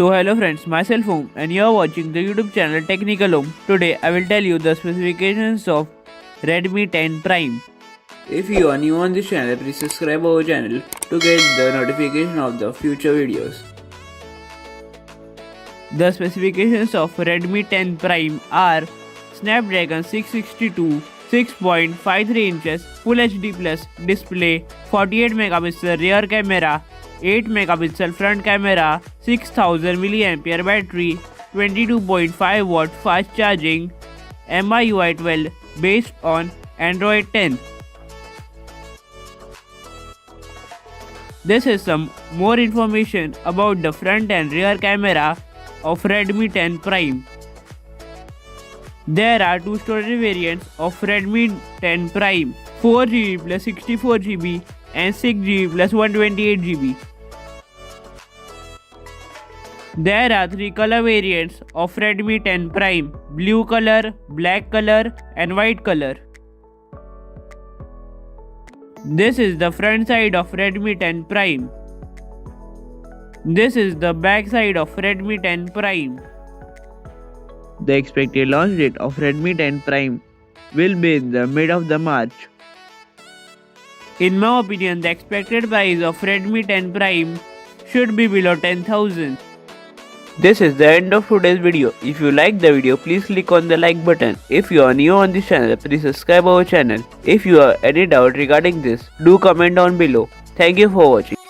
So hello friends, myself Om and you are watching the YouTube channel Technical Om. Today I will tell you the specifications of Redmi 10 Prime. If you are new on this channel, please subscribe our channel to get the notification of the future videos. The specifications of Redmi 10 Prime are Snapdragon 662, 6.53 inches Full HD Plus display, 48 megapixel rear camera, 8 megapixel front camera, 6000 mAh battery, 22.5 watt fast charging, MIUI 12 based on Android 10. This is some more information about the front and rear camera of Redmi 10 Prime. There are two storage variants of Redmi 10 Prime, 4GB plus 64GB and 6GB plus 128GB. There are three color variants of Redmi 10 Prime: blue color, black color and white color. This is the front side of Redmi 10 Prime. This is the back side of Redmi 10 Prime. The expected launch date of Redmi 10 Prime will be in the mid of the March. In my opinion, the expected price of Redmi 10 Prime should be below 10,000. This is the end of today's video. If you like the video, please click on the like button. If you are new on this channel, please subscribe our channel. If you have any doubt regarding this, do comment down below. Thank you for watching.